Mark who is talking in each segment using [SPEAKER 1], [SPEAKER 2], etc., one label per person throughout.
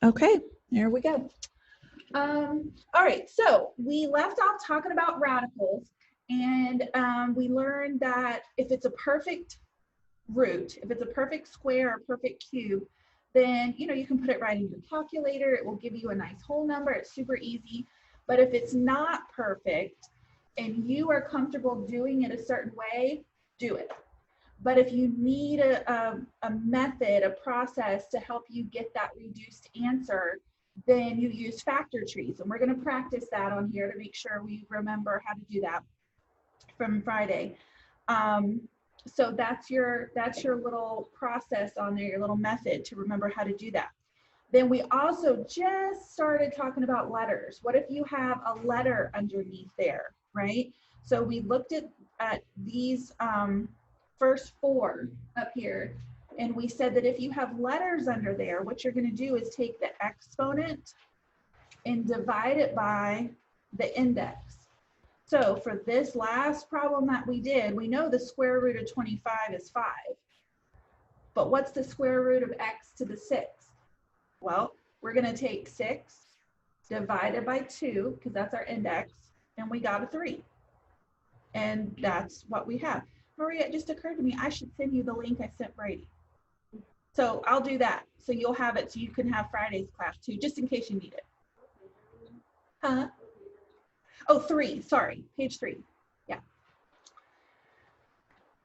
[SPEAKER 1] Okay, there we go. All right, so we left off talking about radicals, and we learned that if it's a perfect root, if it's a perfect square or perfect cube, then you can put it right in your calculator. It will give you a nice whole number. It's super easy. But if it's not perfect and you are comfortable doing it a certain way, do it. But if you need a method, a process to help you get that reduced answer, then you use factor trees. And we're going to practice that on here to make sure we remember how to do that from Friday. So that's your little process on there, your little method to remember how to do that. Then we also just started talking about letters. What if you have a letter underneath there, right? So we looked at these first four up here, and we said that if you have letters under there, what you're going to do is take the exponent and divide it by the index. So for this last problem that we did, we know the square root of 25 is 5. But what's the square root of x to the 6th? Well, we're going to take 6 divided by 2, because that's our index, and we got a 3. And that's what we have. Maria, it just occurred to me, I should send you the link I sent Brady. So I'll do that. So you'll have it so you can have Friday's class too, just in case you need it. Huh? Oh, 3, sorry, page 3. Yeah.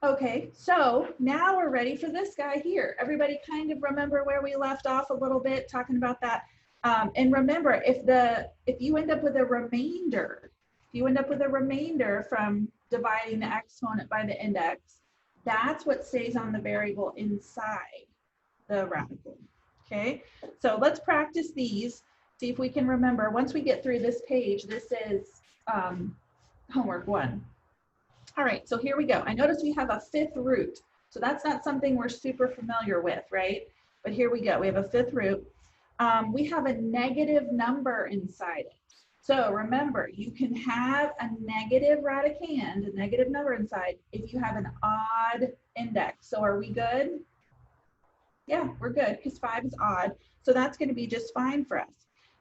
[SPEAKER 1] Okay, so now we're ready for this guy here. Everybody kind of remember where we left off a little bit, talking about that. And remember, if you end up with a remainder, from dividing the exponent by the index, that's what stays on the variable inside the radical. Okay, so let's practice these, see if we can remember. Once we get through this page, this is homework 1. All right, so here we go. I notice we have a 5th root. So that's not something we're super familiar with, right? But here we go. We have a 5th root. We have a negative number inside it. So remember, you can have a negative radicand, a negative number inside, if you have an odd index. So are we good? Yeah, we're good, because 5 is odd. So that's going to be just fine for us.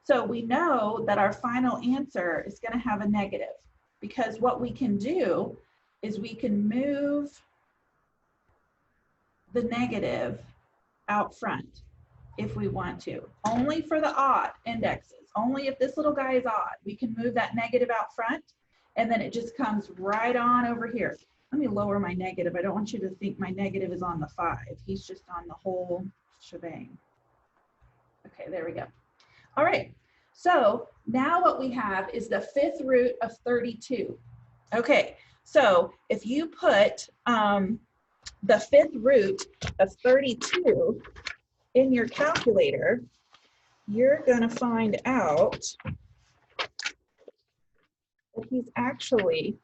[SPEAKER 1] So we know that our final answer is going to have a negative, because what we can do is we can move the negative out front if we want to. Only for the odd indexes. Only if this little guy is odd, we can move that negative out front, and then it just comes right on over here. Let me lower my negative. I don't want you to think my negative is on the 5. He's just on the whole shebang. Okay, there we go. All right, so now what we have is the 5th root of 32. Okay, so if you put the 5th root of 32 in your calculator, you're going to find out that he's actually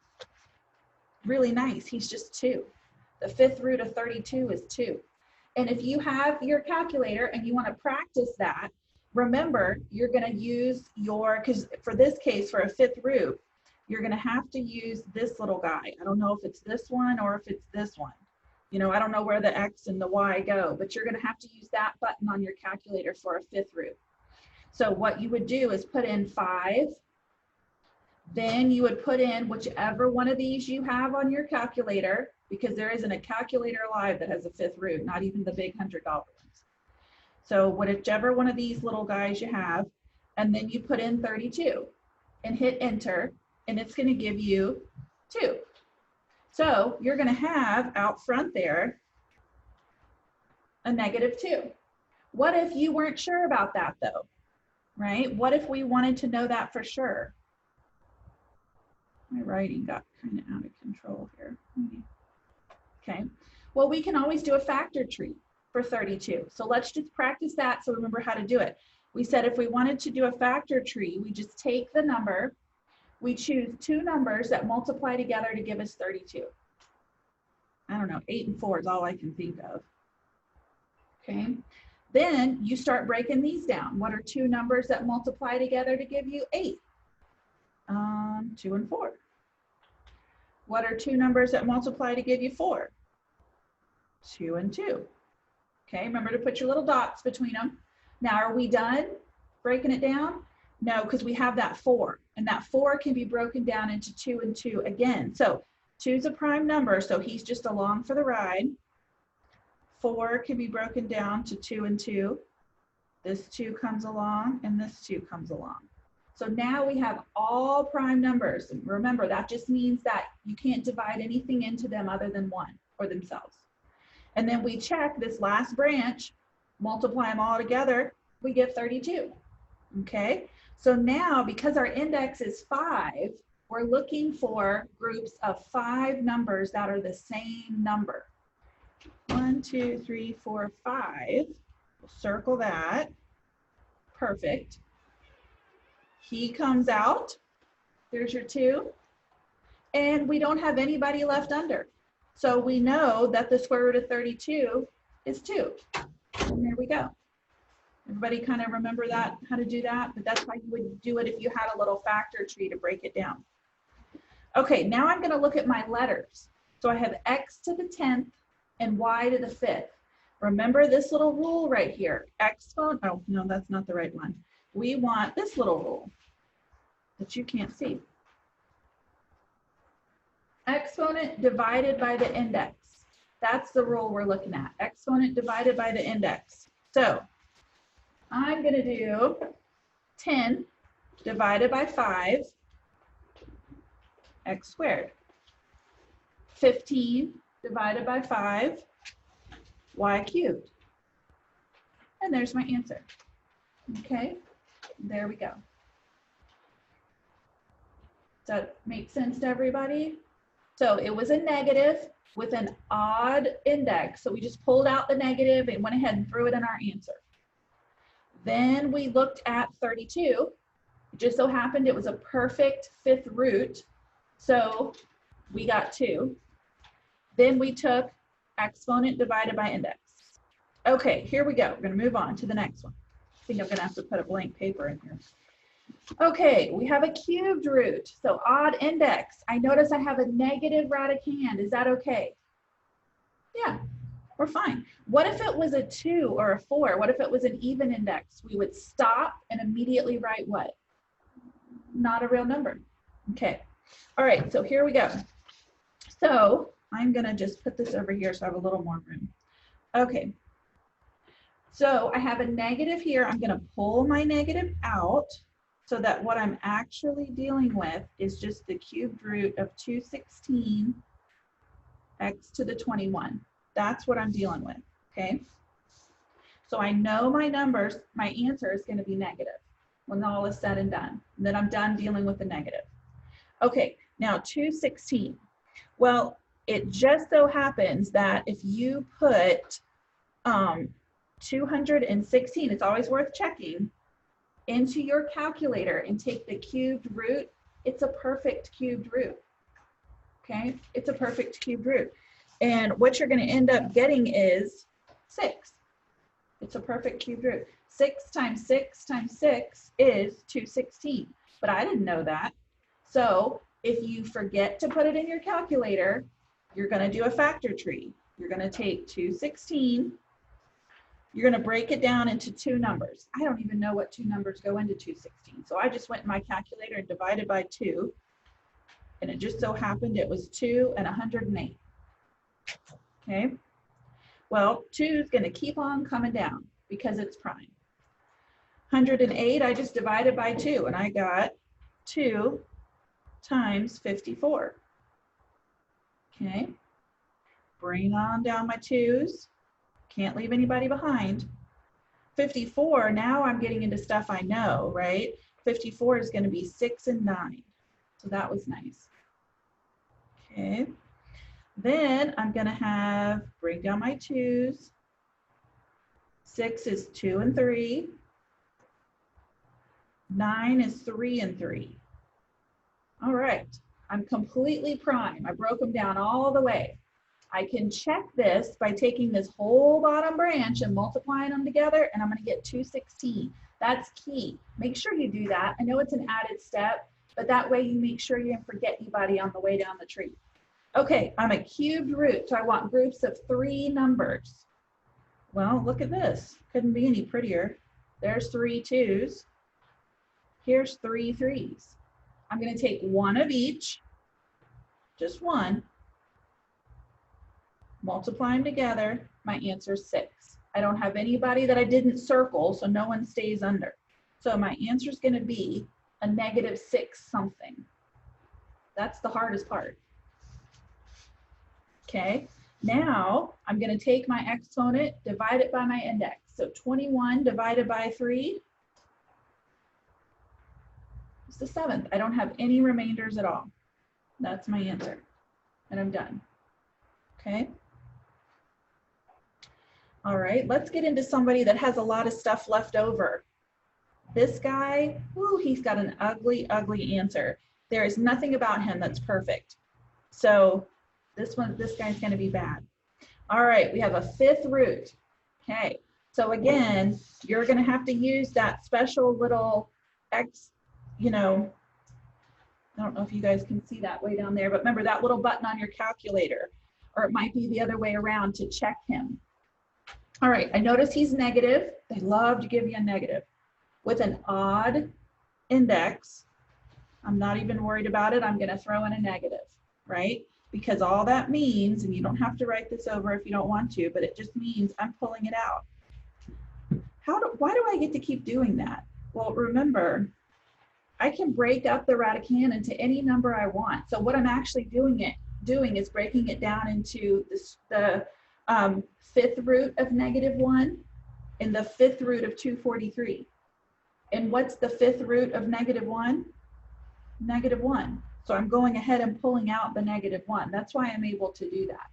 [SPEAKER 1] really nice. He's just 2. The 5th root of 32 is 2. And if you have your calculator and you want to practice that, remember, you're going to use because for this case, for a 5th root, you're going to have to use this little guy. I don't know if it's this one or if it's this one. I don't know where the X and the Y go, but you're going to have to use that button on your calculator for a 5th root. So what you would do is put in 5, then you would put in whichever one of these you have on your calculator, because there isn't a calculator alive that has a 5th root, not even the big $100 ones. So whichever one of these little guys you have, and then you put in 32 and hit enter, and it's going to give you 2. So you're going to have out front there a negative 2. What if you weren't sure about that though? Right? What if we wanted to know that for sure? My writing got kind of out of control here. Okay. Well, we can always do a factor tree for 32. So let's just practice that so remember how to do it. We said if we wanted to do a factor tree, we just take the number, we choose 2 numbers that multiply together to give us 32. I don't know, 8 and 4 is all I can think of. Okay. Then you start breaking these down. What are 2 numbers that multiply together to give you 8? 2 and 4. What are 2 numbers that multiply to give you 4? 2 and 2. Okay, remember to put your little dots between them. Now, are we done breaking it down? No, because we have that 4, and that 4 can be broken down into 2 and 2 again. So 2 is a prime number, so he's just along for the ride. 4 can be broken down to 2 and 2. This 2 comes along, and this 2 comes along. So now we have all prime numbers. And remember, that just means that you can't divide anything into them other than 1 or themselves. And then we check this last branch, multiply them all together, we get 32. Okay, so now because our index is 5, we're looking for groups of 5 numbers that are the same number. 1, 2, 3, 4, 5. We'll circle that. Perfect. He comes out. There's your 2. And we don't have anybody left under. So we know that the square root of 32 is 2. And there we go. Everybody kind of remember that, how to do that? But that's how you would do it if you had a little factor tree to break it down. Okay, now I'm going to look at my letters. So I have x to the 10th and y to the 5th. Remember this little rule right here. Exponent, oh, no, that's not the right one. We want this little rule that you can't see. Exponent divided by the index. That's the rule we're looking at. Exponent divided by the index. So I'm going to do 10 divided by 5, x squared. 15 divided by 5, y cubed. And there's my answer. Okay, there we go. Does that make sense to everybody? So it was a negative with an odd index. So we just pulled out the negative and went ahead and threw it in our answer. Then we looked at 32. It just so happened it was a perfect 5th root. So we got 2. Then we took exponent divided by index. Okay, here we go. We're going to move on to the next one. I think I'm going to have to put a blank paper in here. Okay, we have a cubed root. So odd index. I notice I have a negative radicand. Is that okay? Yeah, we're fine. What if it was a 2 or a 4? What if it was an even index? We would stop and immediately write what? Not a real number. Okay. All right, so here we go. So I'm going to just put this over here so I have a little more room. Okay. So I have a negative here. I'm going to pull my negative out so that what I'm actually dealing with is just the cubed root of 216 x to the 21. That's what I'm dealing with, okay? So I know my numbers, my answer is going to be negative when all is said and done. And then I'm done dealing with the negative. Okay, now 216. Well, it just so happens that if you put 216, it's always worth checking, into your calculator and take the cubed root, it's a perfect cubed root. Okay, it's a perfect cubed root. And what you're going to end up getting is 6. It's a perfect cubed root. 6 times 6 times 6 is 216. But I didn't know that. So if you forget to put it in your calculator, you're going to do a factor tree. You're going to take 216. You're going to break it down into 2 numbers. I don't even know what 2 numbers go into 216. So I just went in my calculator and divided by 2. And it just so happened it was 2 and 108. Okay. Well, 2 is going to keep on coming down because it's prime. 108, I just divided by 2 and I got 2 times 54. Okay. Bring on down my 2's. Can't leave anybody behind. 54, now I'm getting into stuff I know, right? 54 is going to be 6 and 9. So that was nice. Okay. Then I'm going to have, bring down my 2's. 6 is 2 and 3. 9 is 3 and 3. All right. I'm completely prime. I broke them down all the way. I can check this by taking this whole bottom branch and multiplying them together, and I'm going to get 216. That's key. Make sure you do that. I know it's an added step, but that way you make sure you don't forget anybody on the way down the tree. Okay, I'm a cubed root, so I want groups of 3 numbers. Well, look at this. Couldn't be any prettier. There's 3 2s. Here's 3 3s. I'm going to take one of each, just one, multiply them together. My answer is 6. I don't have anybody that I didn't circle, so no one stays under. So my answer is going to be a -6 something. That's the hardest part. Okay, now I'm going to take my exponent, divide it by my index. So 21 divided by 3 is the 7th. I don't have any remainders at all. That's my answer. And I'm done. Okay. All right, let's get into somebody that has a lot of stuff left over. This guy, ooh, he's got an ugly, ugly answer. There is nothing about him that's perfect. So this guy's going to be bad. All right, we have a 5th root. Okay, so again, you're going to have to use that special little X, you know, I don't know if you guys can see that way down there, but remember that little button on your calculator, or it might be the other way around to check him. All right, I notice he's negative. They love to give you a negative. With an odd index, I'm not even worried about it. I'm going to throw in a negative, right? Because all that means, and you don't have to write this over if you don't want to, but it just means I'm pulling it out. Why do I get to keep doing that? Well, remember, I can break up the radicand into any number I want. So what I'm actually doing is breaking it down into the 5th root of -1 and the 5th root of 243. And what's the 5th root of -1? -1. So I'm going ahead and pulling out the -1. That's why I'm able to do that.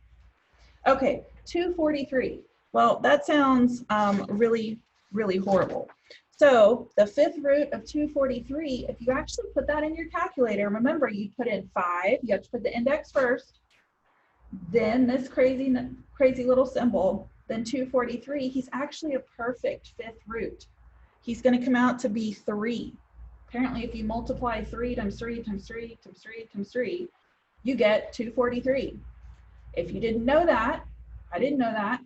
[SPEAKER 1] Okay, 243. Well, that sounds really, really horrible. So the 5th root of 243, if you actually put that in your calculator, remember you put in 5, you have to put the index first, then this crazy little symbol, then 243, he's actually a perfect 5th root. He's going to come out to be 3. Apparently, if you multiply 3 times 3 times 3 times 3 times 3, you get 243. If you didn't know that, I didn't know that,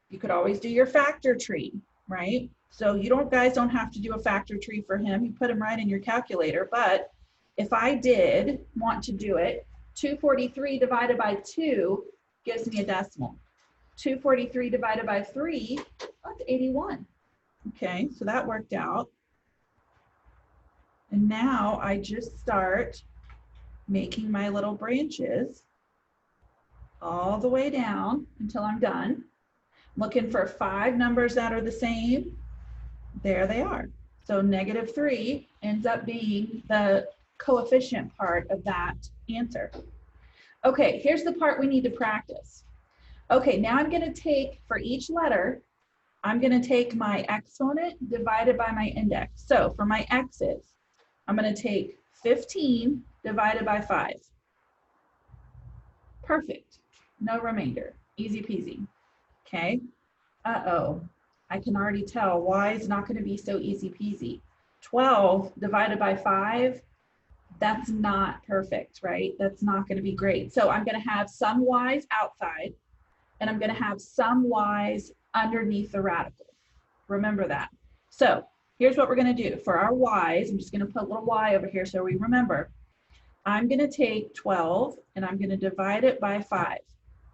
[SPEAKER 1] you could always do your factor tree, right? So you guys don't have to do a factor tree for him. You put him right in your calculator. But if I did want to do it, 243 divided by 2 gives me a decimal. 243 divided by 3, that's 81. Okay, so that worked out. And now I just start making my little branches all the way down until I'm done. Looking for 5 numbers that are the same. There they are. So -3 ends up being the coefficient part of that answer. Okay, here's the part we need to practice. Okay, now I'm going to take, for each letter, I'm going to take my exponent divided by my index. So for my x's, I'm going to take 15 divided by 5. Perfect. No remainder. Easy peasy. Okay. Uh-oh. I can already tell y is not going to be so easy peasy. 12 divided by 5, that's not perfect, right? That's not going to be great. So I'm going to have some y's outside, and I'm going to have some y's underneath the radical. Remember that. So here's what we're going to do. For our y's, I'm just going to put a little y over here so we remember. I'm going to take 12, and I'm going to divide it by 5.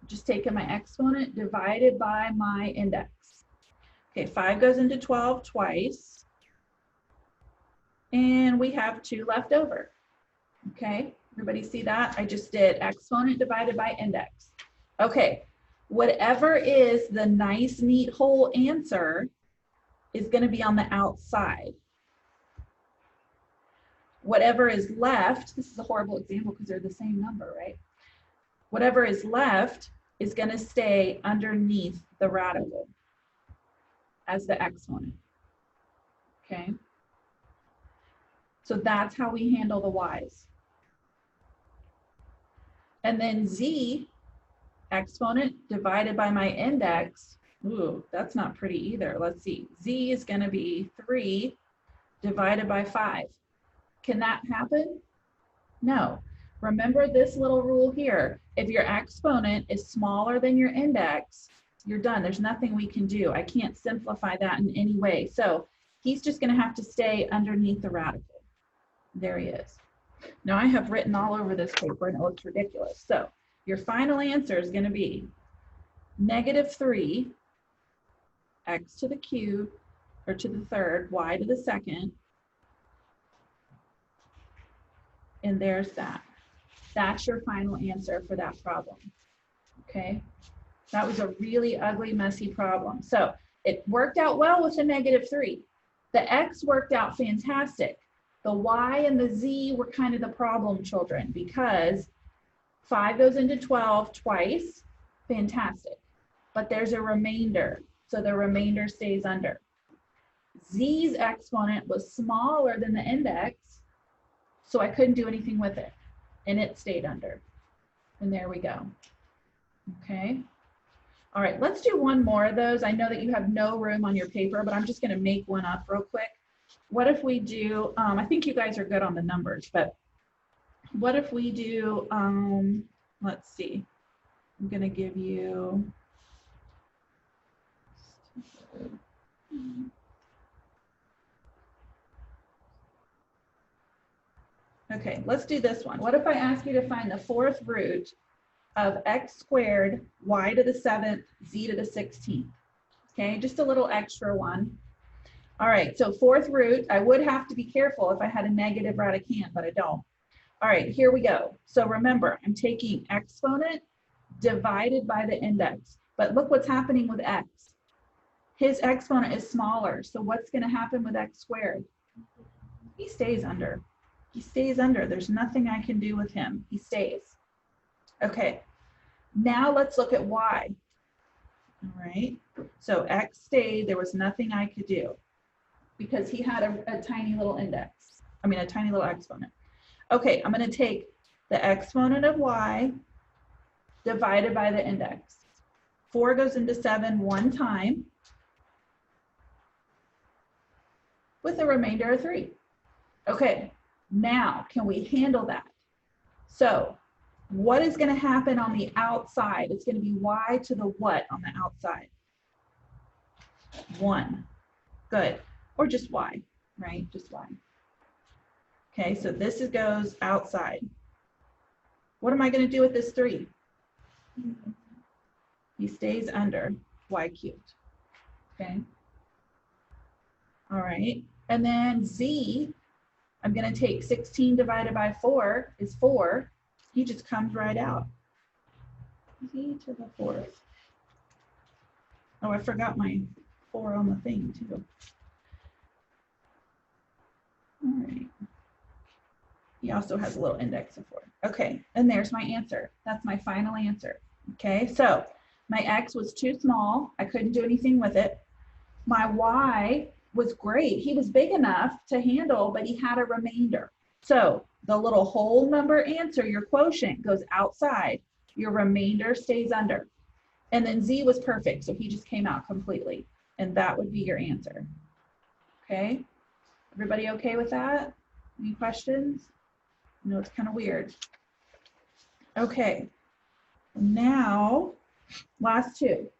[SPEAKER 1] Just taking my exponent divided by my index. Okay, 5 goes into 12 twice, and we have 2 left over. Okay, everybody see that? I just did exponent divided by index. Okay, whatever is the nice, neat, whole answer is going to be on the outside. Whatever is left, this is a horrible example because they're the same number, right? Whatever is left is going to stay underneath the radical as the exponent. Okay? So that's how we handle the y's. And then z, exponent divided by my index, ooh, that's not pretty either. Let's see. Z is going to be 3 divided by 5. Can that happen? No. Remember this little rule here. If your exponent is smaller than your index, you're done. There's nothing we can do. I can't simplify that in any way. So He's just going to have to stay underneath the radical. There he is. Now I have written all over this paper and it looks ridiculous. So your final answer is going to be -3 x to the cube, or to the third, y to the second. And there's that. That's your final answer for that problem. Okay? That was a really ugly, messy problem. So it worked out well with the -3. The x worked out fantastic. The y and the z were kind of the problem children because 5 goes into 12 twice. Fantastic. But there's a remainder. So the remainder stays under. Z's exponent was smaller than the index, so I couldn't do anything with it. And it stayed under. And there we go. Okay. All right, let's do one more of those. I know that you have no room on your paper, but I'm just going to make one up real quick. What if we do, I think you guys are good on the numbers, but what if we do, let's see, I'm going to give you, okay, let's do this one. What if I ask you to find the fourth root of x squared, y to the 7th, z to the 16th? Okay, just a little extra one. All right, so fourth root, I would have to be careful if I had a negative radicand, but I don't. All right, here we go. So remember, I'm taking exponent divided by the index. But look what's happening with x. His exponent is smaller, so what's going to happen with x squared? He stays under. He stays under. There's nothing I can do with him. He stays. Okay, now let's look at y. All right, so x stayed. There was nothing I could do because he had a tiny little index. I mean, a tiny little exponent. Okay, I'm going to take the exponent of y divided by the index. 4 goes into 7 one time with a remainder of 3. Okay, now can we handle that? So what is going to happen on the outside? It's going to be y to the what on the outside? 1. Good. Or just y, right? Just y. Okay, so this goes outside. What am I going to do with this 3? He stays under y cubed. Okay. All right. And then z, I'm going to take 16 divided by 4 is 4. He just comes right out. Z to the 4th. Oh, I forgot my 4 on the thing too. All right. He also has a little index of 4. Okay, and there's my answer. That's my final answer. Okay, so my x was too small. I couldn't do anything with it. My y was great. He was big enough to handle, but he had a remainder. So the little whole number answer, your quotient, goes outside. Your remainder stays under. And then z was perfect, so he just came out completely. And that would be your answer. Okay? Everybody okay with that? Any questions? I know it's kind of weird. Okay, now last 2.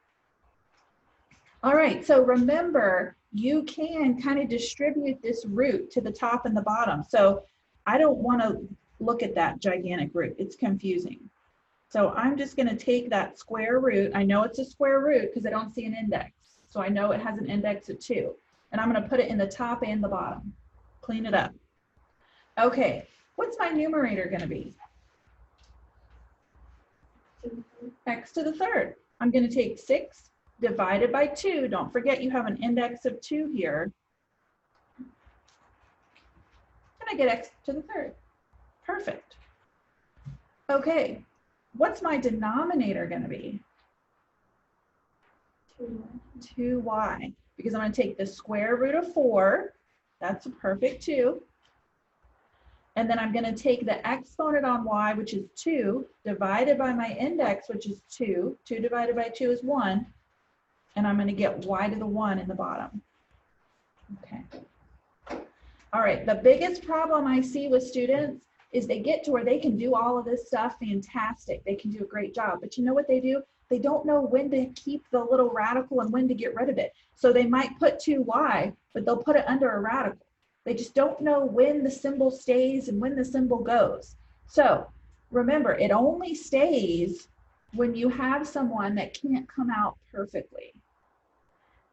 [SPEAKER 1] All right, so remember, you can kind of distribute this root to the top and the bottom. So I don't want to look at that gigantic root. It's confusing. So I'm just going to take that square root. I know it's a square root because I don't see an index. So I know it has an index of 2. And I'm going to put it in the top and the bottom. Clean it up. Okay, what's my numerator going to be? X to the 3rd. I'm going to take 6 divided by 2. Don't forget you have an index of 2 here. And I get x to the 3rd. Perfect. Okay, what's my denominator going to be? 2y. Because I'm going to take the square root of 4. That's a perfect 2. And then I'm going to take the exponent on y, which is 2, divided by my index, which is 2. 2 divided by 2 is 1. And I'm going to get y to the 1 in the bottom. Okay. All right, the biggest problem I see with students is they get to where they can do all of this stuff fantastic. They can do a great job. But you know what they do? they don't know when to keep the little radical and when to get rid of it. So they might put 2y, but they'll put it under a radical. They just don't know when the symbol stays and when the symbol goes. So remember, it only stays when you have someone that can't come out perfectly.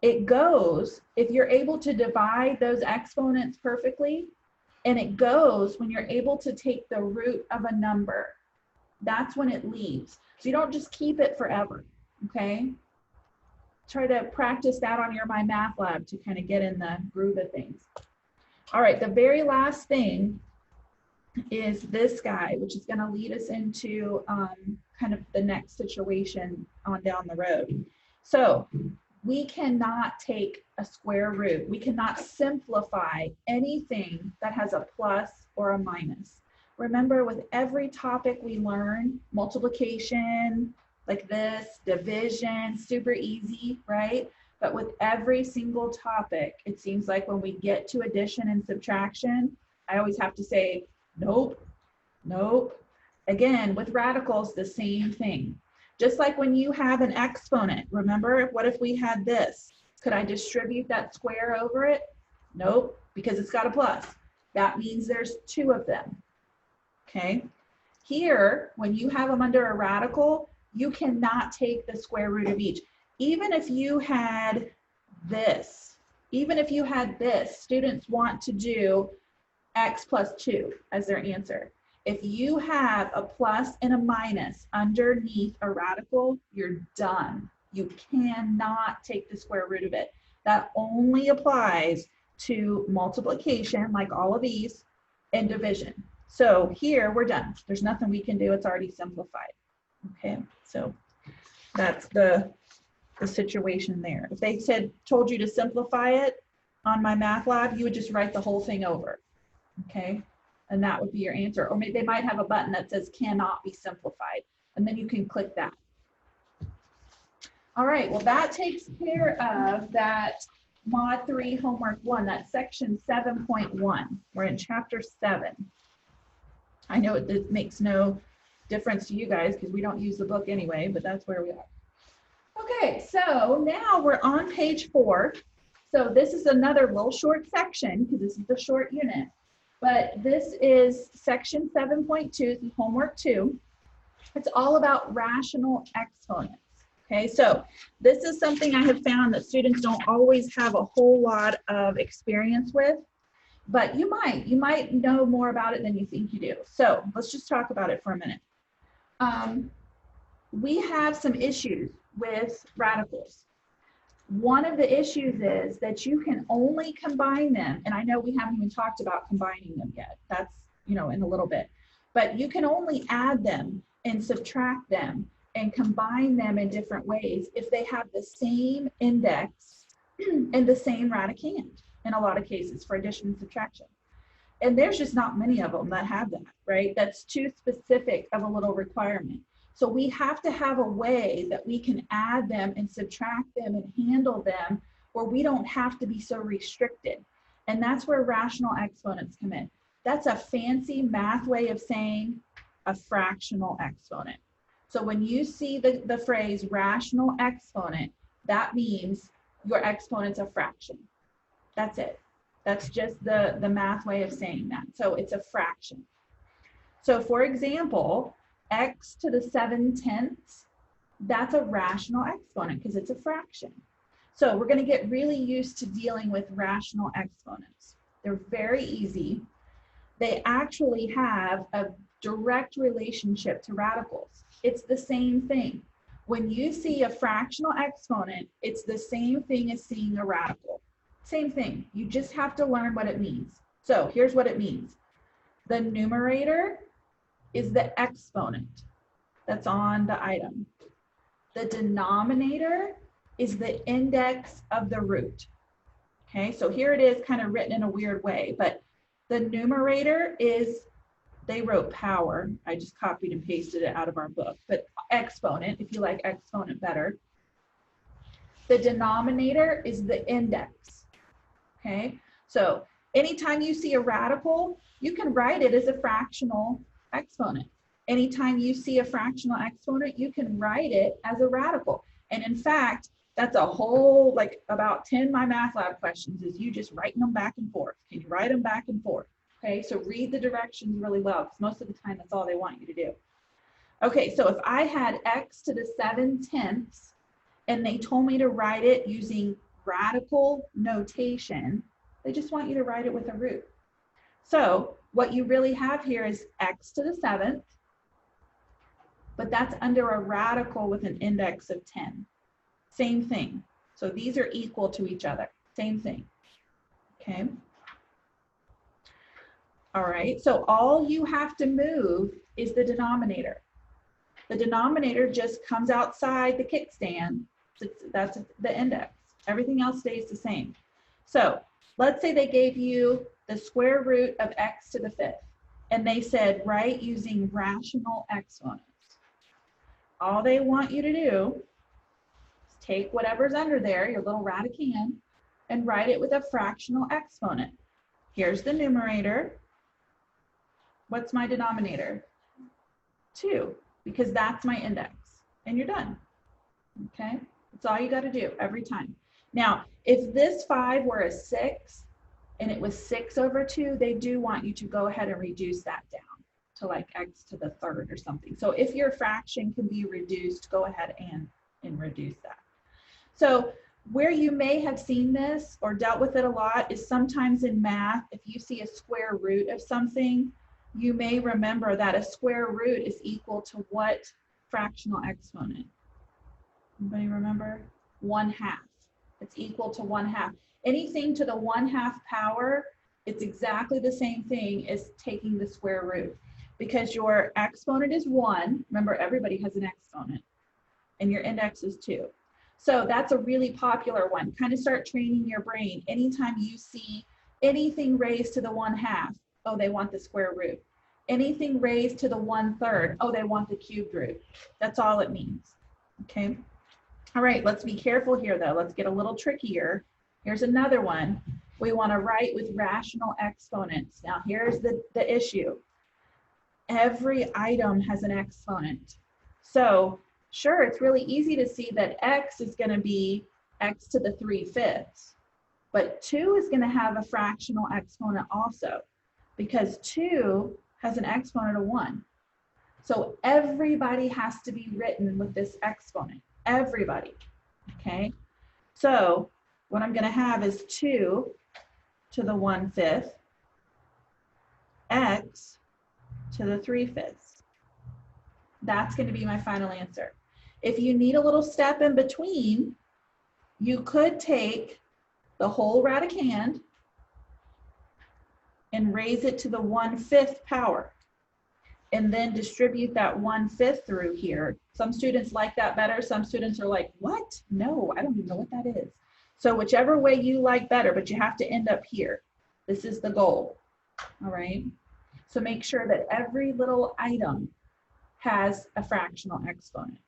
[SPEAKER 1] It goes if you're able to divide those exponents perfectly, and it goes when you're able to take the root of a number. That's when it leaves. So you don't just keep it forever, okay? Try to practice that on your My Math Lab to kind of get in the groove of things. All right, the very last thing is this guy, which is going to lead us into kind of the next situation on down the road. So we cannot take a square root. We cannot simplify anything that has a plus or a minus. Remember, with every topic we learn, multiplication, like this, division, super easy, right? But with every single topic, it seems like when we get to addition and subtraction, I always have to say, nope, nope. Again, with radicals, the same thing. Just like when you have an exponent, remember, what if we had this? Could I distribute that square over it? Nope, because it's got a plus. That means there's two of them, okay? Here, when you have them under a radical, you cannot take the square root of each. Even if you had this, students want to do x plus 2 as their answer. If you have a plus and a minus underneath a radical, you're done. You cannot take the square root of it. That only applies to multiplication, like all of these, and division. So here, we're done. There's nothing we can do. It's already simplified. Okay, so that's the situation there. If they told you to simplify it on My Math Lab, you would just write the whole thing over, okay? And that would be your answer. Or maybe they might have a button that says cannot be simplified, and then you can click that. All right, well, that takes care of that Mod 3 Homework 1, that's section 7.1. We're in chapter 7. I know it makes no difference to you guys because we don't use the book anyway, but that's where we are. Okay, so now we're on page 4. So this is another little short section because this is the short unit. But this is section 7.2, this is homework 2. It's all about rational exponents. Okay, so this is something I have found that students don't always have a whole lot of experience with, but you might know more about it than you think you do. So let's just talk about it for a minute. We have some issues with radicals. One of the issues is that you can only combine them, and I know we haven't even talked about combining them yet. That's, in a little bit. But you can only add them and subtract them and combine them in different ways if they have the same index and the same radicand in a lot of cases for addition and subtraction. And there's just not many of them that have that, right? That's too specific of a little requirement. So we have to have a way that we can add them and subtract them and handle them where we don't have to be so restricted. And that's where rational exponents come in. That's a fancy math way of saying a fractional exponent. So when you see the phrase rational exponent, that means your exponent's a fraction. That's it. That's just the math way of saying that. So it's a fraction. So for example, x to the 7/10, that's a rational exponent because it's a fraction. So we're going to get really used to dealing with rational exponents. They're very easy. They actually have a direct relationship to radicals. It's the same thing. When you see a fractional exponent, it's the same thing as seeing a radical. Same thing. You just have to learn what it means. So here's what it means. The numerator is the exponent that's on the item. The denominator is the index of the root. Okay, so here it is kind of written in a weird way, but the numerator is, they wrote power. I just copied and pasted it out of our book, but exponent, if you like exponent better. The denominator is the index. Okay, so anytime you see a radical, you can write it as a fractional exponent. Anytime you see a fractional exponent, you can write it as a radical. And in fact, that's a whole, like about 10 My Math Lab questions is you just writing them back and forth. Can you write them back and forth? Okay, so read the directions really well, because most of the time that's all they want you to do. Okay, so if I had x to the 7/10 and they told me to write it using radical notation, they just want you to write it with a root. So what you really have here is x to the 7th, but that's under a radical with an index of 10. Same thing. So these are equal to each other. Same thing. Okay. All right. So all you have to move is the denominator. The denominator just comes outside the kickstand. That's the index. Everything else stays the same. So let's say they gave you the square root of x to the 5th, and they said write using rational exponents. All they want you to do is take whatever's under there, your little radicand, and write it with a fractional exponent. Here's the numerator. What's my denominator? 2, because that's my index. And you're done. Okay? That's all you got to do every time. Now, if this 5 were a 6 and it was 6 over 2, they do want you to go ahead and reduce that down to like x to the 3rd or something. So if your fraction can be reduced, go ahead and reduce that. So where you may have seen this or dealt with it a lot is sometimes in math, if you see a square root of something, you may remember that a square root is equal to what fractional exponent? Anybody remember? 1/2. It's equal to 1/2. Anything to the 1/2 power, it's exactly the same thing as taking the square root, because your exponent is 1. Remember, everybody has an exponent, and your index is 2. So that's a really popular one. Kind of start training your brain. Anytime you see anything raised to the 1/2, oh, they want the square root. Anything raised to the 1/3, oh, they want the cubed root. That's all it means. Okay. All right, let's be careful here though. Let's get a little trickier. Here's another one. We want to write with rational exponents. Now here's the issue. Every item has an exponent. So sure, it's really easy to see that x is going to be x to the 3/5, but 2 is going to have a fractional exponent also, because 2 has an exponent of 1. So everybody has to be written with this exponent. Everybody. Okay? So what I'm going to have is 2 to the 1/5, x to the 3/5. That's going to be my final answer. If you need a little step in between, you could take the whole radicand and raise it to the 1/5 power, and then distribute that 1/5 through here. Some students like that better. Some students are like, what? No, I don't even know what that is. So whichever way you like better, but you have to end up here. This is the goal. All right. So make sure that every little item has a fractional exponent.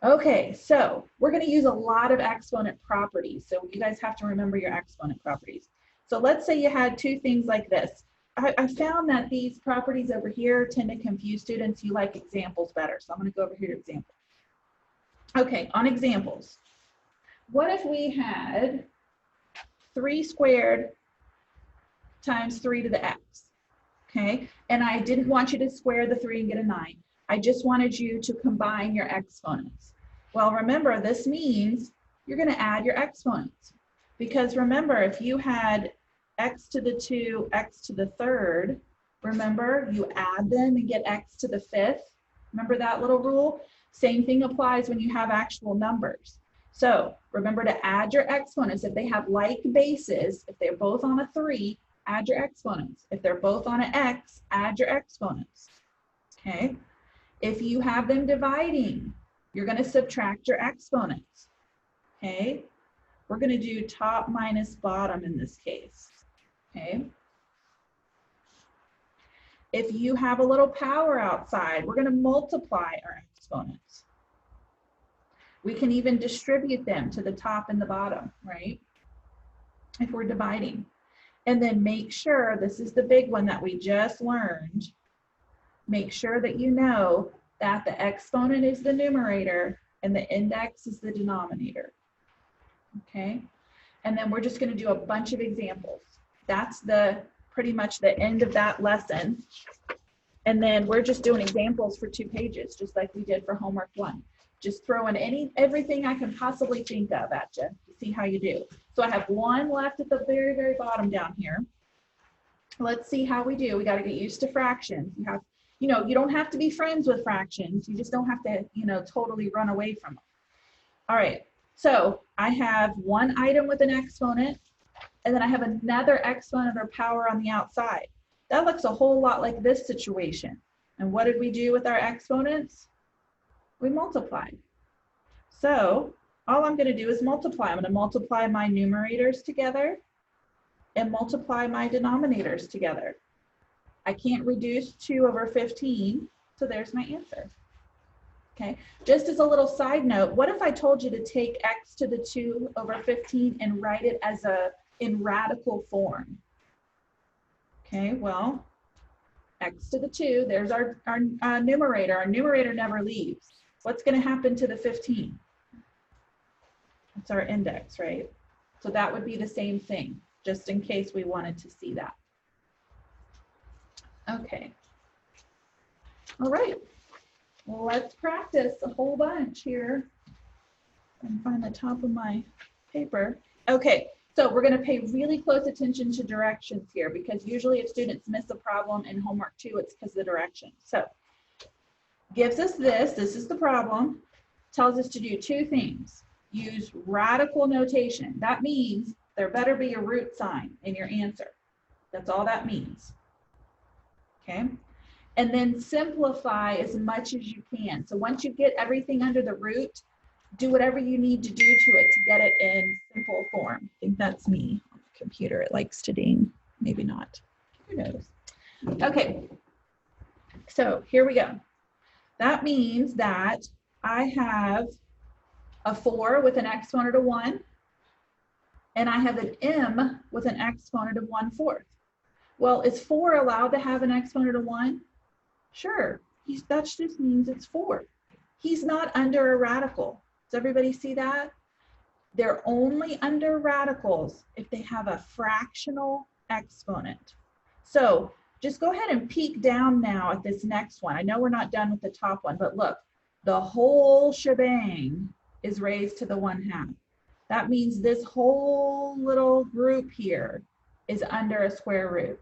[SPEAKER 1] Okay, so we're going to use a lot of exponent properties. So you guys have to remember your exponent properties. So let's say you had two things like this. I found that these properties over here tend to confuse students. You like examples better. So I'm going to go over here to examples. Okay, on examples. What if we had 3 squared times 3 to the x? Okay, and I didn't want you to square the 3 and get a 9. I just wanted you to combine your exponents. Well, remember, this means you're going to add your exponents. Because remember, if you had x to the 2, x to the 3rd, remember, you add them and get x to the 5th. Remember that little rule? Same thing applies when you have actual numbers. So remember to add your exponents. If they have like bases, if they're both on a 3, add your exponents. If they're both on an x, add your exponents. Okay? If you have them dividing, you're going to subtract your exponents. Okay? We're going to do top minus bottom in this case. Okay? If you have a little power outside, we're going to multiply our exponents. We can even distribute them to the top and the bottom, right? If we're dividing. And then make sure, this is the big one that we just learned, make sure that you know that the exponent is the numerator and the index is the denominator. Okay, and then we're just going to do a bunch of examples. That's pretty much the end of that lesson. And then we're just doing examples for 2 pages, just like we did for homework 1. Just throwing everything I can possibly think of at you to see how you do. So I have 1 left at the very, very bottom down here. Let's see how we do. We got to get used to fractions. You don't have to be friends with fractions. You just don't have to, totally run away from them. All right. So I have 1 item with an exponent, and then I have another exponent or power on the outside. That looks a whole lot like this situation. And what did we do with our exponents? We multiplied. So all I'm going to do is multiply. I'm going to multiply my numerators together and multiply my denominators together. I can't reduce 2 over 15, so there's my answer. Okay, just as a little side note, what if I told you to take x to the 2 over 15 and write it as in radical form? Okay, well, x to the 2, there's our numerator. Our numerator never leaves. What's going to happen to the 15? That's our index, right? So that would be the same thing, just in case we wanted to see that. Okay. All right. Well, let's practice a whole bunch here. And find the top of my paper. Okay. So we're going to pay really close attention to directions here, because usually if students miss a problem in homework 2, it's because of the directions. So gives us this is the problem, tells us to do 2 things. Use radical notation. That means there better be a root sign in your answer. That's all that means. Okay. And then simplify as much as you can. So once you get everything under the root, do whatever you need to do to it to get it in simple form. I think that's me on the computer. It likes to ding. Maybe not. Who knows? Okay. So here we go. That means that I have a 4 with an exponent of 1, and I have an m with an exponent of 1/4. Well, is 4 allowed to have an exponent of 1? Sure. That just means it's 4. He's not under a radical. Does everybody see that? They're only under radicals if they have a fractional exponent. So just go ahead and peek down now at this next one. I know we're not done with the top one, but look, the whole shebang is raised to the 1/2. That means this whole little group here is under a square root.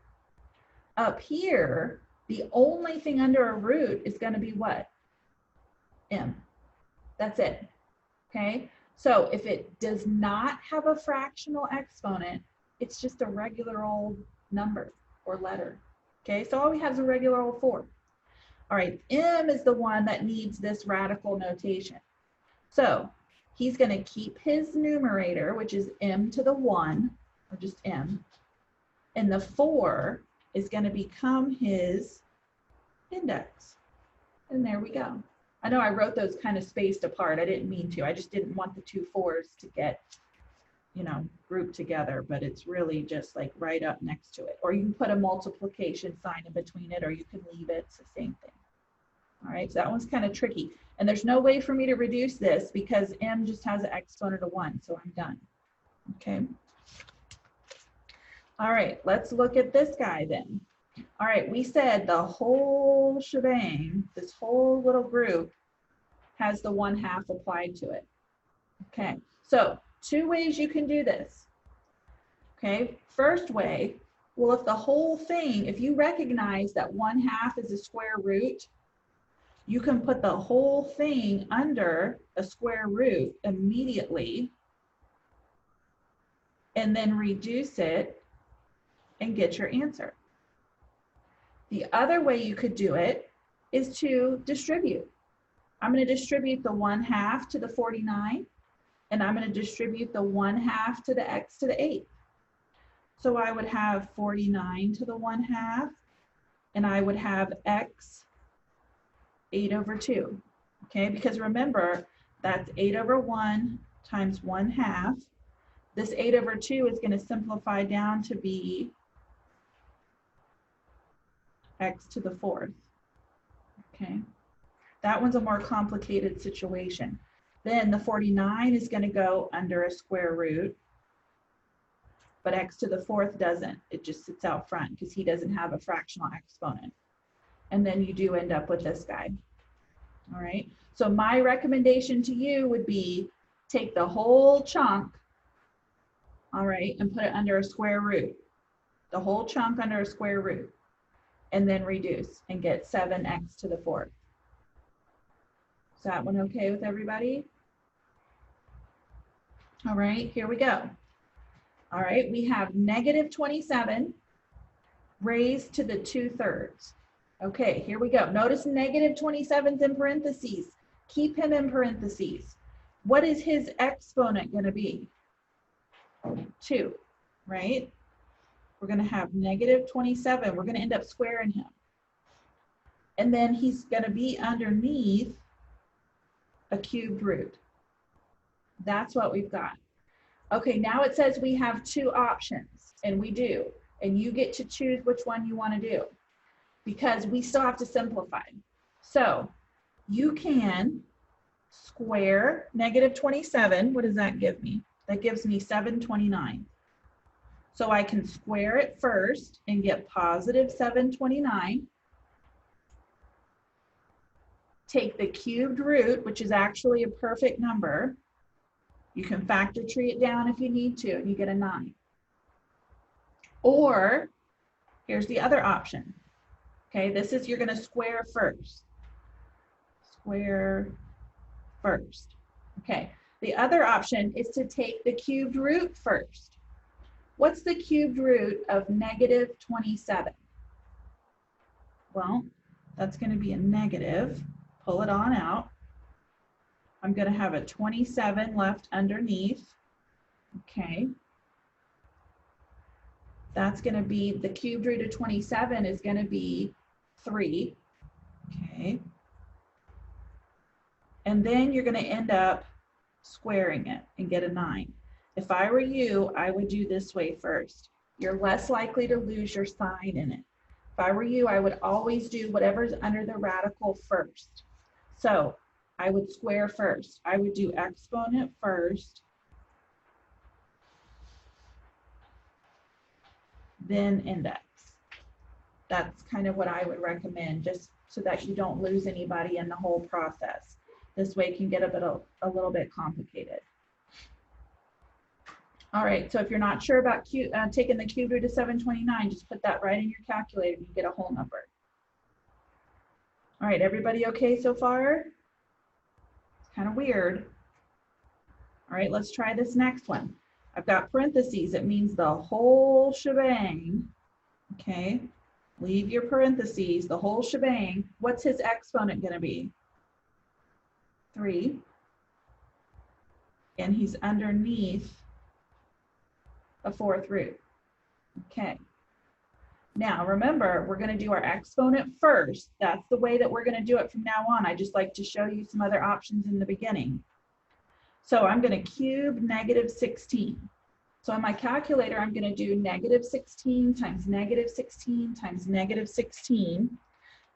[SPEAKER 1] Up here, the only thing under a root is going to be what? M. That's it. Okay, so if it does not have a fractional exponent, it's just a regular old number or letter. Okay, so all we have is a regular old 4. All right, m is the one that needs this radical notation. So he's going to keep his numerator, which is m to the 1, or just m, and the 4 is going to become his index. And there we go. I know I wrote those kind of spaced apart. I didn't mean to. I just didn't want the 2 4s to get, grouped together, but it's really just like right up next to it. Or you can put a multiplication sign in between it, or you can leave it. It's the same thing. All right, so that one's kind of tricky. And there's no way for me to reduce this because m just has an exponent of 1, so I'm done. Okay. All right, let's look at this guy then. All right, we said the whole shebang, this whole little group, has the 1/2 applied to it. Okay, so 2 ways you can do this. Okay, first way, well, if the whole thing, if you recognize that 1/2 is a square root, you can put the whole thing under a square root immediately and then reduce it and get your answer. The other way you could do it is to distribute. I'm going to distribute the 1/2 to the 49, and I'm going to distribute the 1/2 to the x to the 8. So I would have 49 to the 1/2, and I would have x 8 over 2. Okay, because remember, that's 8 over 1 times 1/2. This 8 over 2 is going to simplify down to be x to the 4th. Okay, that one's a more complicated situation. Then the 49 is going to go under a square root, but x to the fourth doesn't. It just sits out front because he doesn't have a fractional exponent. And then you do end up with this guy. All right, so my recommendation to you would be take the whole chunk, all right, and put it under a square root. The whole chunk under a square root, and then reduce and get 7x to the fourth. Is that one okay with everybody? All right, here we go. All right, we have negative 27 raised to the 2/3. Okay, here we go. Notice negative 27's in parentheses. Keep him in parentheses. What is his exponent going to be? 2, right? We're going to have negative 27. We're going to end up squaring him. And then he's going to be underneath a cubed root. That's what we've got. Okay, now it says we have 2 options, and we do. And you get to choose which one you want to do, because we still have to simplify. So you can square negative 27. What does that give me? That gives me 729. So I can square it first and get positive 729. Take the cubed root, which is actually a perfect number. You can factor tree it down if you need to, and you get a 9. Or here's the other option. Okay, this is you're going to square first. Square first. Okay, the other option is to take the cubed root first. What's the cubed root of negative 27? Well, that's going to be a negative. Pull it on out. I'm going to have a 27 left underneath. Okay. That's going to be, the cubed root of 27 is going to be 3. Okay. And then you're going to end up squaring it and get a 9. If I were you, I would do this way first. You're less likely to lose your sign in it. If I were you, I would always do whatever's under the radical first. So I would square first. I would do exponent first, then index. That's kind of what I would recommend, just so that you don't lose anybody in the whole process. This way it can get a little bit complicated. All right, so if you're not sure about taking the cube root of 729, just put that right in your calculator and you get a whole number. All right, everybody okay so far? It's kind of weird. All right, let's try this next one. I've got parentheses. It means the whole shebang. Okay, leave your parentheses, the whole shebang. What's his exponent going to be? 3. And he's underneath a 4th root. Okay. Now remember, we're going to do our exponent first. That's the way that we're going to do it from now on. I just like to show you some other options in the beginning. So I'm going to cube negative 16. So on my calculator, I'm going to do negative 16 times negative 16 times negative 16.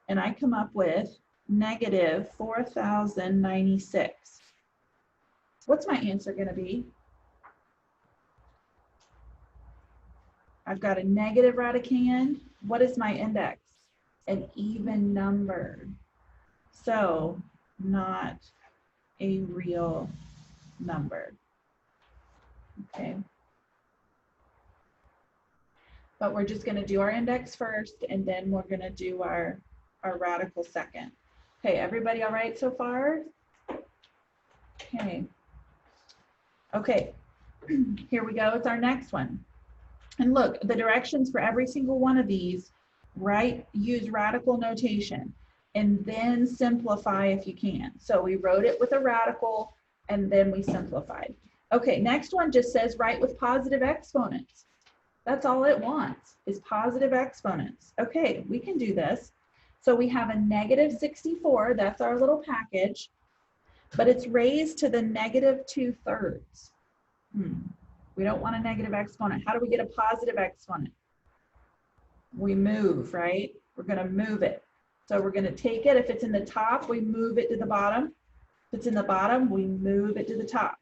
[SPEAKER 1] And I come up with negative 4,096. What's my answer going to be? I've got a negative radicand. What is my index? An even number. So not a real number. Okay. But we're just going to do our index first, and then we're going to do our radical second. Okay, everybody all right so far? Okay. Okay, here we go. It's our next one. And look, the directions for every single one of these, right, use radical notation and then simplify if you can. So we wrote it with a radical and then we simplified. Okay, next one just says write with positive exponents. That's all it wants is positive exponents. Okay, we can do this. So we have a negative 64, that's our little package, but it's raised to the negative 2/3. We don't want a negative exponent. How do we get a positive exponent? We move, right? We're going to move it. So we're going to take it. If it's in the top, we move it to the bottom. If it's in the bottom, we move it to the top.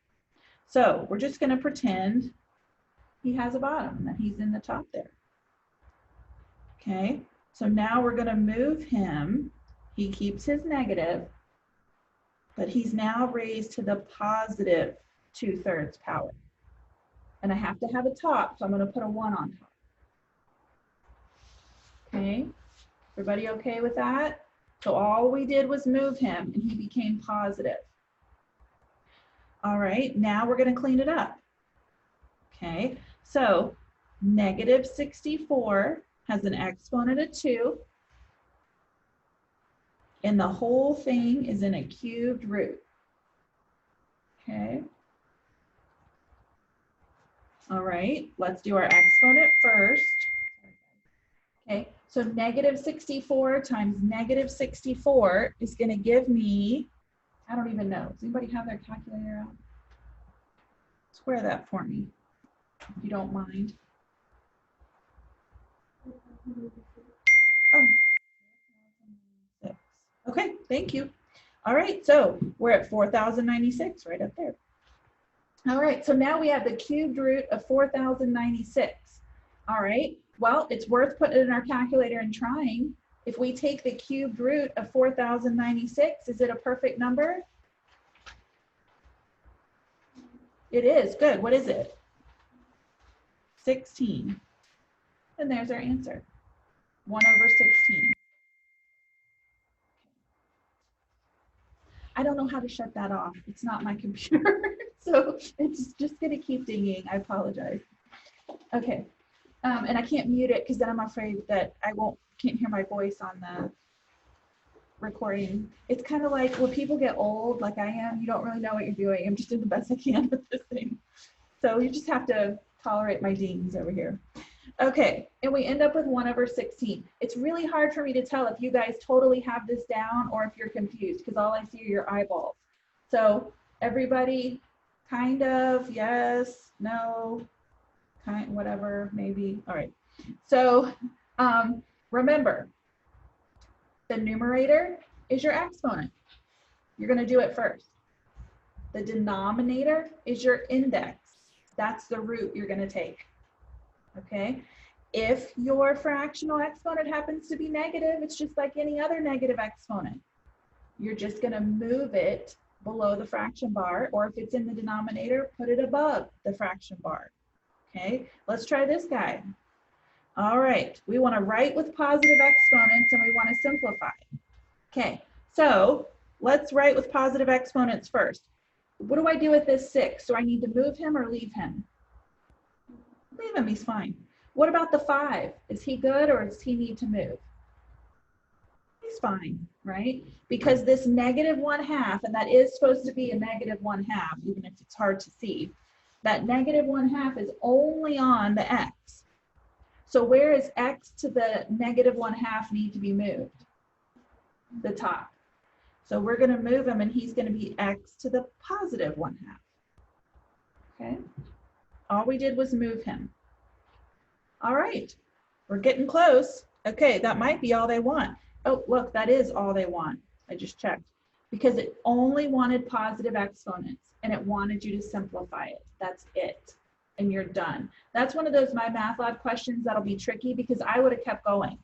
[SPEAKER 1] So we're just going to pretend he has a bottom, that he's in the top there. Okay, so now we're going to move him. He keeps his negative, but he's now raised to the positive 2/3 power. And I have to have a top, so I'm going to put a 1 on top. Okay, everybody okay with that? So all we did was move him, and he became positive. All right, now we're going to clean it up. Okay, so negative 64 has an exponent of 2, and the whole thing is in a cubed root. Okay. All right, let's do our exponent first. Okay, so negative 64 times negative 64 is going to give me, I don't even know. Does anybody have their calculator out? Square that for me, if you don't mind. Oh. Okay, thank you. All right, so we're at 4,096 right up there. All right, so now we have the cubed root of 4,096. All right, well, it's worth putting it in our calculator and trying. If we take the cubed root of 4,096, is it a perfect number? It is, good. What is it? 16. And there's our answer, 1/16. I don't know how to shut that off. It's not my computer, so it's just gonna keep dinging. I apologize. Okay, and I can't mute it because then I'm afraid that can't hear my voice on the recording. It's kind of like when people get old, like I am, you don't really know what you're doing. I'm just doing the best I can with this thing. So you just have to tolerate my dings over here. Okay, and we end up with 1/16. It's really hard for me to tell if you guys totally have this down or if you're confused because all I see are your eyeballs. So everybody kind of, yes, no, kind, whatever, maybe. All right, so remember, the numerator is your exponent. You're going to do it first. The denominator is your index. That's the root you're going to take. Okay, if your fractional exponent happens to be negative, it's just like any other negative exponent. You're just going to move it below the fraction bar, or if it's in the denominator, put it above the fraction bar. Okay, let's try this guy. All right, we want to write with positive exponents and we want to simplify. Okay, so let's write with positive exponents first. What do I do with this 6? Do I need to move him or leave him? Leave him, he's fine. What about the 5? Is he good or does he need to move? He's fine, right? Because this -1/2, and that is supposed to be a -1/2, even if it's hard to see, that -1/2 is only on the x. So where is x to the -1/2 need to be moved? The top. So we're going to move him and he's going to be x to the +1/2. Okay? All we did was move him. All right, we're getting close. Okay, that might be all they want. Oh, look, that is all they want. I just checked because it only wanted positive exponents and it wanted you to simplify it. That's it. And you're done. That's one of those My Math Lab questions that'll be tricky because I would have kept going.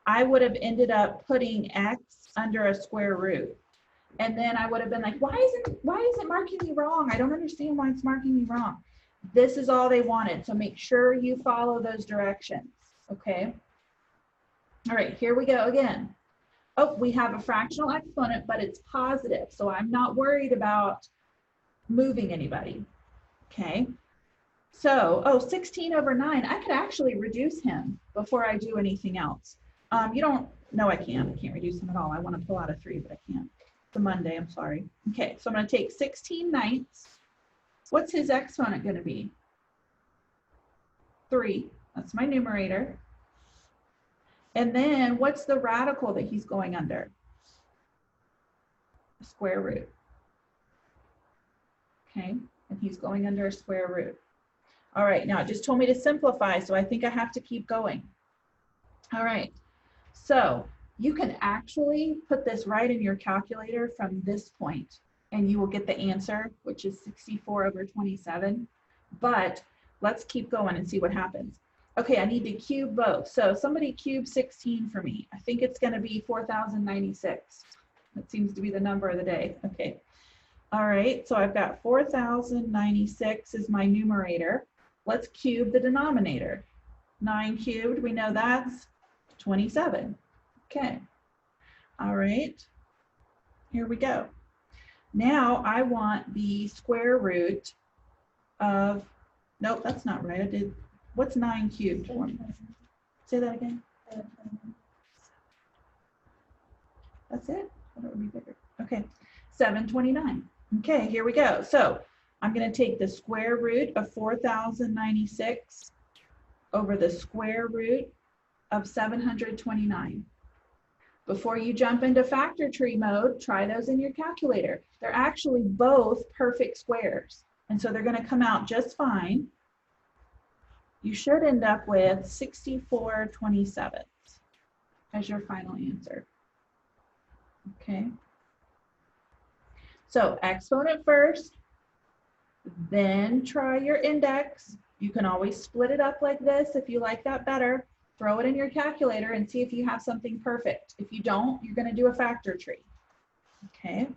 [SPEAKER 1] I would have ended up putting x under a square root. And then I would have been like, why is it marking me wrong? I don't understand why it's marking me wrong. This is all they wanted. So make sure you follow those directions. Okay. All right, here we go again. Oh, we have a fractional exponent, but it's positive. So I'm not worried about moving anybody. Okay. So, 16/9, I could actually reduce him before I do anything else. No, I can't reduce him at all. I want to pull out a 3, but I can't. It's a Monday, I'm sorry. Okay, so I'm going to take 16/9. What's his exponent going to be? 3, that's my numerator. And then what's the radical that he's going under? A square root. Okay, and he's going under a square root. All right, now it just told me to simplify, so I think I have to keep going. All right, so You can actually put this right in your calculator from this point, and you will get the answer, which is 64/27. But let's keep going and see what happens. Okay, I need to cube both. So somebody cube 16 for me. I think it's going to be 4,096. That seems to be the number of the day. Okay. All right, so I've got 4,096 is my numerator. Let's cube the denominator. 9 cubed, we know that's 27. Okay. All right. Here we go. Now I want the square root of, nope, that's not right. I did, what's 9 cubed for me? Say that again. That's it? That would be bigger. Okay, 729. Okay, here we go. So I'm going to take the square root of 4,096 over the square root of 729. Before you jump into factor tree mode, try those in your calculator. They're actually both perfect squares, and so they're going to come out just fine. You should end up with 64/27 as your final answer. Okay. So exponent first, then try your index. You can always split it up like this if you like that better. Throw it in your calculator and see if you have something perfect. If you don't, you're going to do a factor tree. Okay.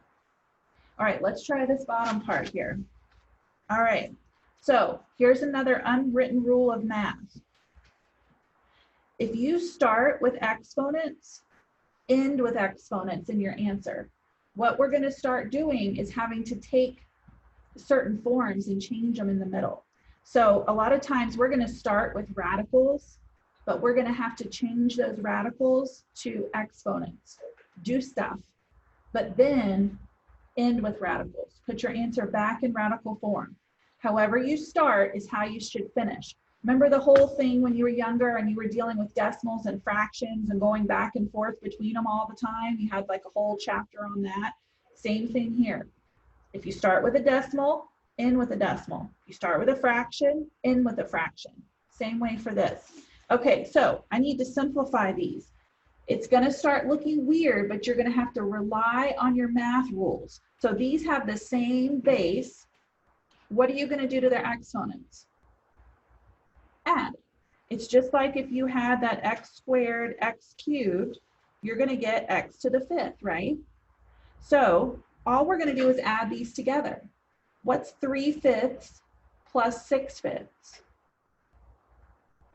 [SPEAKER 1] All right, let's try this bottom part here. All right, so here's another unwritten rule of math. If you start with exponents, end with exponents in your answer. What we're going to start doing is having to take certain forms and change them in the middle. So a lot of times we're going to start with radicals, but we're going to have to change those radicals to exponents, do stuff, but then end with radicals. Put your answer back in radical form. However you start is how you should finish. Remember the whole thing when you were younger and you were dealing with decimals and fractions and going back and forth between them all the time? You had like a whole chapter on that. Same thing here. If you start with a decimal, end with a decimal. If you start with a fraction, end with a fraction. Same way for this. Okay, so I need to simplify these. It's going to start looking weird, but you're going to have to rely on your math rules. So these have the same base. What are you going to do to their exponents? Add. It's just like if you had that x squared, x cubed, you're going to get x to the 5th, right? So all we're going to do is add these together. What's 3/5 plus 6/5?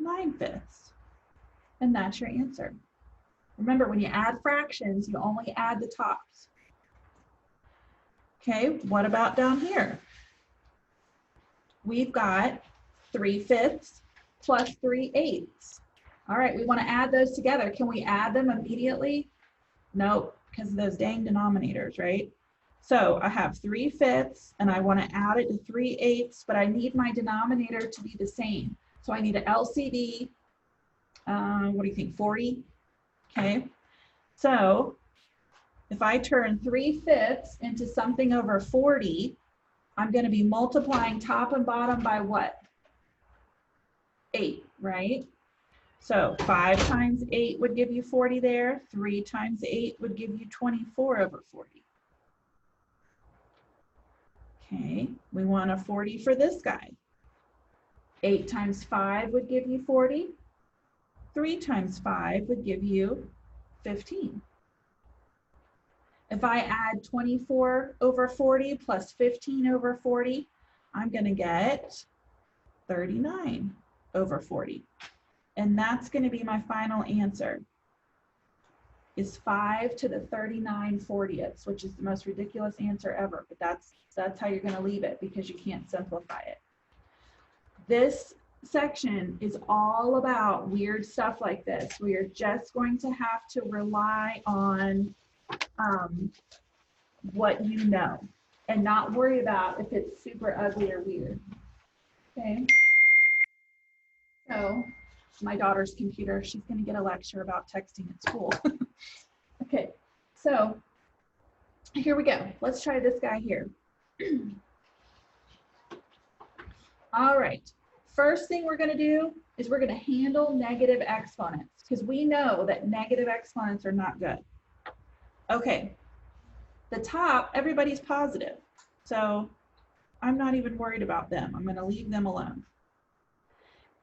[SPEAKER 1] 9/5. And that's your answer. Remember, when you add fractions, you only add the tops. Okay, what about down here? We've got 3/5 plus 3/8. All right, we want to add those together. Can we add them immediately? Nope, because of those dang denominators, right? So I have 3/5 and I want to add it to 3/8, but I need my denominator to be the same. So I need an LCD, what do you think, 40? Okay, so if I turn 3/5 into something over 40, I'm going to be multiplying top and bottom by what? 8, right? So 5 times 8 would give you 40 there. 3 times 8 would give you 24/40. Okay, we want a 40 for this guy. 8 times 5 would give you 40. 3 times 5 would give you 15. If I add 24/40 plus 15/40, I'm going to get 39/40. And that's going to be my final answer, is 5 to the 39/40ths, which is the most ridiculous answer ever. But that's how you're going to leave it because you can't simplify it. This section is all about weird stuff like this. We are just going to have to rely on what you know and not worry about if it's super ugly or weird. Okay. So my daughter's computer, she's going to get a lecture about texting at school. Okay, so here we go. Let's try this guy here. All right, first thing we're going to do is we're going to handle negative exponents because we know that negative exponents are not good. Okay, the top, everybody's positive. So I'm not even worried about them. I'm going to leave them alone.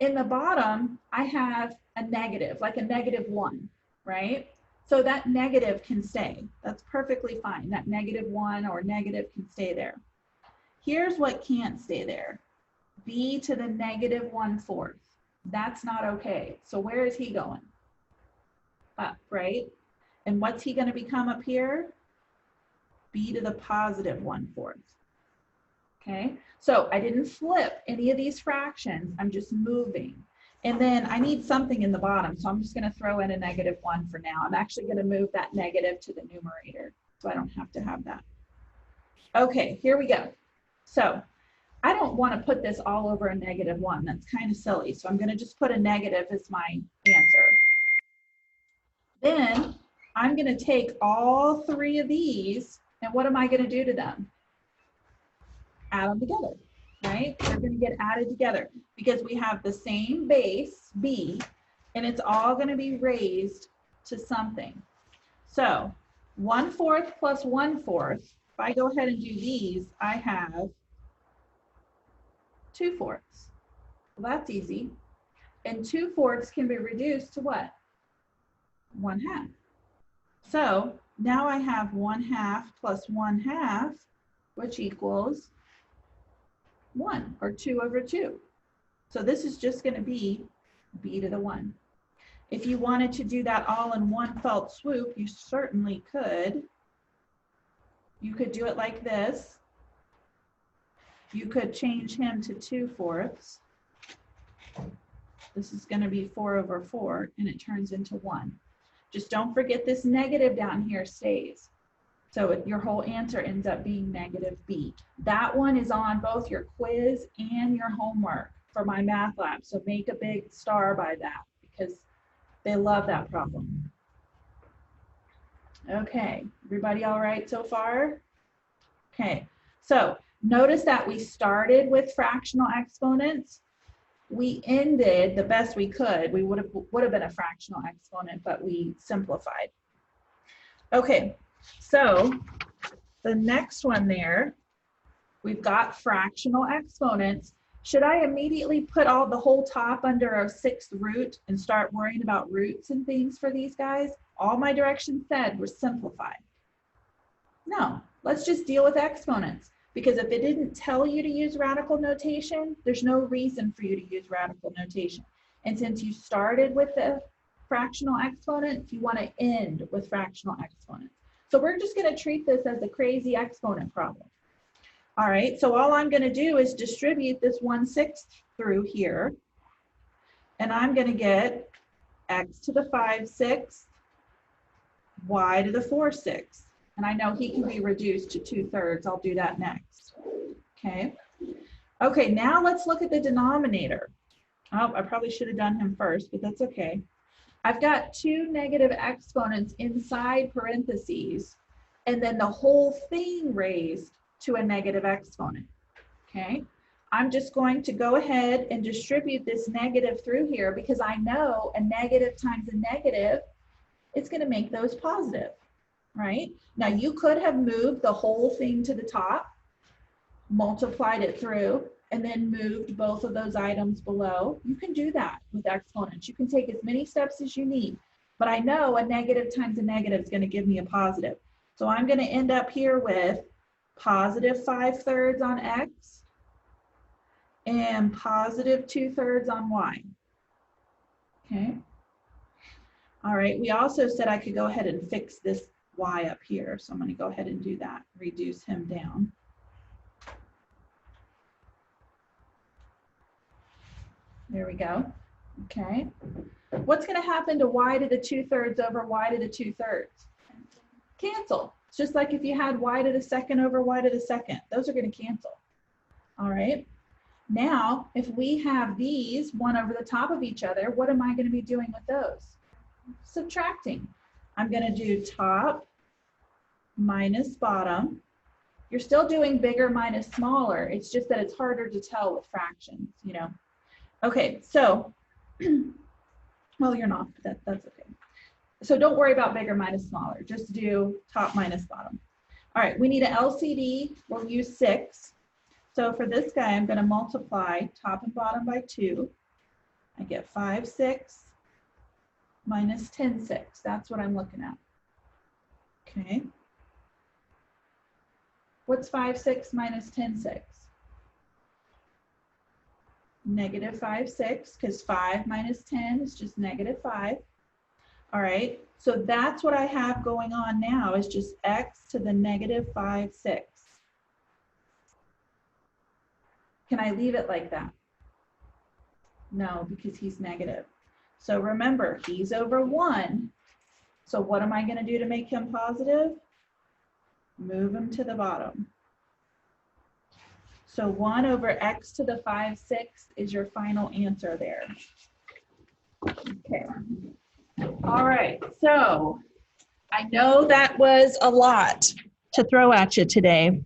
[SPEAKER 1] In the bottom, I have a negative, like a -1, right? So that negative can stay. That's perfectly fine. That -1 or negative can stay there. Here's what can't stay there. B to the -1/4. That's not okay. So where is he going? Up, right? And what's he going to become up here? B to the +1/4. Okay, so I didn't flip any of these fractions. I'm just moving. And then I need something in the bottom, so I'm just going to throw in a -1 for now. I'm actually going to move that negative to the numerator, so I don't have to have that. Okay, here we go. So I don't want to put this all over a -1. That's kind of silly. So I'm going to just put a negative as my answer. Then I'm going to take all three of these, and what am I going to do to them? Add them together, right? They're going to get added together because we have the same base, B, and it's all going to be raised to something. So 1/4 plus 1/4, if I go ahead and do these, I have 2/4. Well, that's easy. And 2/4 can be reduced to what? 1/2. So now I have 1/2 plus 1/2, which equals 1, or 2/2. So this is just going to be B to the 1. If you wanted to do that all in one fell swoop, you certainly could. You could do it like this. You could change him to 2/4. This is going to be 4/4, and it turns into 1. Just don't forget this negative down here stays. So your whole answer ends up being -B. That one is on both your quiz and your homework for my math lab. So make a big star by that because they love that problem. Okay, everybody all right so far? Okay, so notice that we started with fractional exponents. We ended the best we could. We would have been a fractional exponent, but we simplified. Okay, so the next one there, we've got fractional exponents. Should I immediately put the whole top under a 6th root and start worrying about roots and things for these guys? All my directions said were simplify. No, let's just deal with exponents. Because if it didn't tell you to use radical notation, there's no reason for you to use radical notation. And since you started with the fractional exponents, you want to end with fractional exponents. So we're just going to treat this as a crazy exponent problem. All right, so all I'm going to do is distribute this 1/6 through here. And I'm going to get x to the 5/6, y to the 4/6. And I know he can be reduced to 2/3. I'll do that next. Okay. Okay, now let's look at the denominator. Oh, I probably should have done him first, but that's okay. I've got 2 negative exponents inside parentheses, and then the whole thing raised to a negative exponent. Okay. I'm just going to go ahead and distribute this negative through here because I know a negative times a negative is going to make those positive. Right? Now you could have moved the whole thing to the top, multiplied it through, and then moved both of those items below. You can do that with exponents. You can take as many steps as you need, but I know a negative times a negative is going to give me a positive. So I'm going to end up here with positive 5/3 on x and positive 2/3 on y. Okay. All right. We also said I could go ahead and fix this y up here. So I'm going to go ahead and do that, reduce him down. There we go. Okay. What's going to happen to y to the 2/3 over y to the 2/3? Cancel. It's just like if you had y to the 2nd over y to the 2nd. Those are going to cancel. All right. Now, if we have these one over the top of each other, what am I going to be doing with those? Subtracting. I'm going to do top minus bottom. You're still doing bigger minus smaller. It's just that it's harder to tell with fractions, you know. Okay, so Well, you're not, but that's okay. So don't worry about bigger minus smaller. Just do top minus bottom. All right, we need an LCD. We'll use 6. So for this guy, I'm going to multiply top and bottom by 2. I get 5, 6 minus 10, 6. That's what I'm looking at. Okay. What's 5, 6 minus 10, 6? Negative 5, 6, because 5 minus 10 is just negative 5. All right, so that's what I have going on now is just x to the negative 5, 6. Can I leave it like that? No, because he's negative. So remember, he's over 1. So what am I going to do to make him positive? Move him to the bottom. So 1 over x to the 5, 6 is your final answer there. Okay. All right, so I know that was a lot to throw at you today.